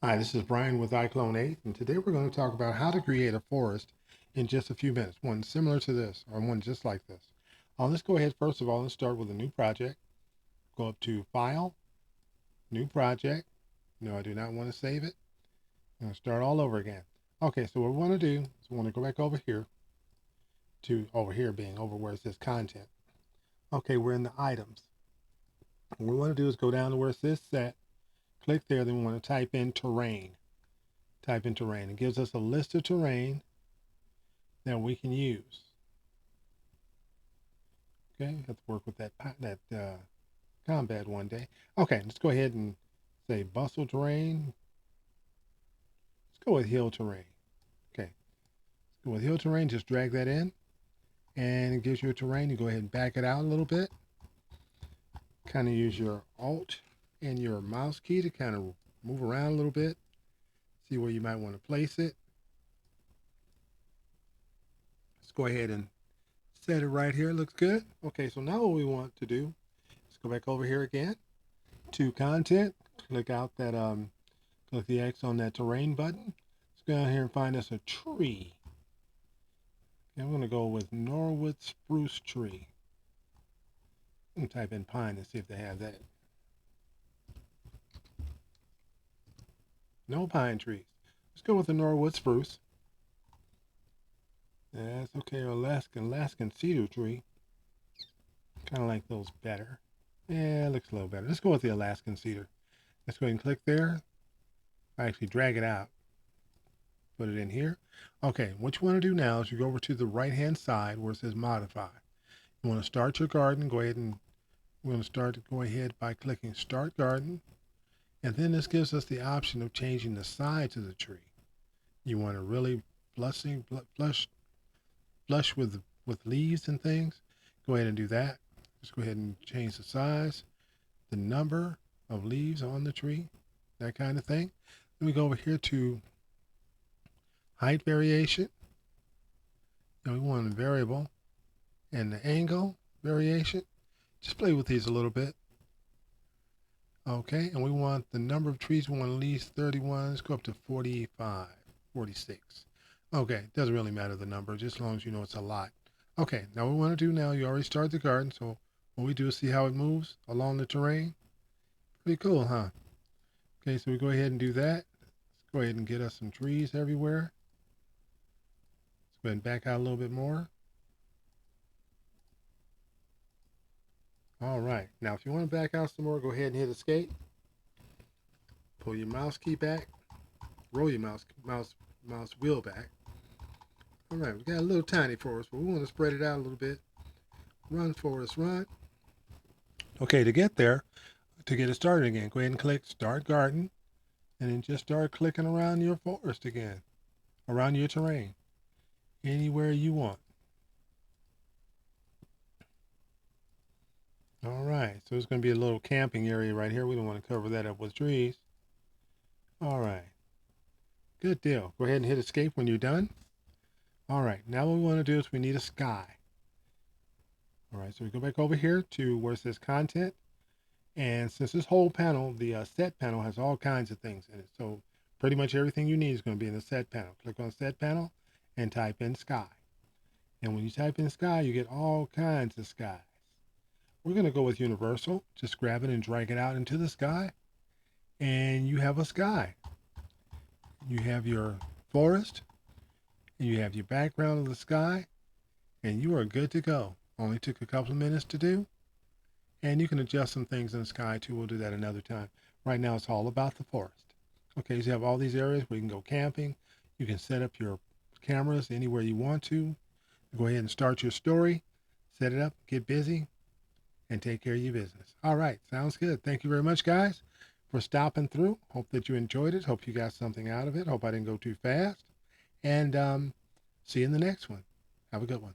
Hi, this is Brian with iClone 8, and today we're going to talk about how to create a forest in just a few minutes, one similar to this, or one just like this. Let's go ahead, first of all, and start with a new project. Go up to File, New Project. No, I do not want to save it. I'm going to start all over again. Okay, so what we want to do is we want to go back over here to over here being over where it says Content. Okay, we're in the items. What we want to do is go down to where it says Set, click there, then we want to type in Terrain. Type in Terrain. It gives us a list of terrain that we can use. Okay, have to work with that combat one day. Okay, let's go ahead and say bustle terrain. Let's go with hill terrain. Okay, let's go with hill terrain. Just drag that in, and it gives you a terrain. You go ahead and back it out a little bit. Kind of use your Alt and your mouse key to kind of move around a little bit. See where you might want to place it. Let's go ahead and set it right here. Looks good. Okay, so now what we want to do is go back over here again to content. Click out that click the X on that terrain button. Let's go down here and find us a tree. Okay, I'm going to go with Norwood spruce tree. I'm going to type in pine and see if they have that. No pine trees. Let's go with the Norwood spruce. That's okay. Alaskan cedar tree. Kind of like those better. Yeah, it looks a little better. Let's go with the Alaskan cedar. Let's go ahead and click there. I actually drag it out. Put it in here. Okay, what you want to do now is you go over to the right hand side where it says modify. You want to start your garden. Go ahead and we're going to go ahead by clicking start garden. And then this gives us the option of changing the size of the tree. You want to really flush with leaves and things. Go ahead and do that. Just go ahead and change the size, the number of leaves on the tree, that kind of thing. Then we go over here to height variation. We want a variable and the angle variation. Just play with these a little bit. Okay, and we want the number of trees. We want at least 31. Let's go up to 45, 46. Okay, doesn't really matter the number, just as long as you know it's a lot. Okay, now what we want to do now, you already started the garden, so what we do is see how it moves along the terrain. Pretty cool, huh? Okay, so we go ahead and do that. Let's go ahead and get us some trees everywhere. Let's go ahead and back out a little bit more. All right, now if you want to back out some more, go ahead and hit escape. Pull your mouse key back. Roll your mouse wheel back. All right, we got a little tiny forest, but we want to spread it out a little bit. Run, Forrest, run. Okay, to get there, to get it started again, go ahead and click Start Garden, and then just start clicking around your forest again, around your terrain, anywhere you want. All right, so it's going to be a little camping area right here. We don't want to cover that up with trees. All right, good deal. Go ahead and hit escape when you're done. All right, now what we want to do is we need a sky. All right, so we go back over here to where it says content. And since this whole panel, the set panel has all kinds of things in it. So pretty much everything you need is going to be in the set panel. Click on set panel and type in sky. And when you type in sky, you get all kinds of skies. We're going to go with universal. Just grab it and drag it out into the sky. And you have a sky. You have your forest. And you have your background of the sky. And you are good to go. Only took a couple of minutes to do. And you can adjust some things in the sky too. We'll do that another time. Right now, it's all about the forest. Okay, so you have all these areas where you can go camping. You can set up your cameras anywhere you want to. Go ahead and start your story. Set it up, get busy, and take care of your business. All right, sounds good. Thank you very much, guys, for stopping through. Hope that you enjoyed it. Hope you got something out of it. Hope I didn't go too fast. And see you in the next one. Have a good one.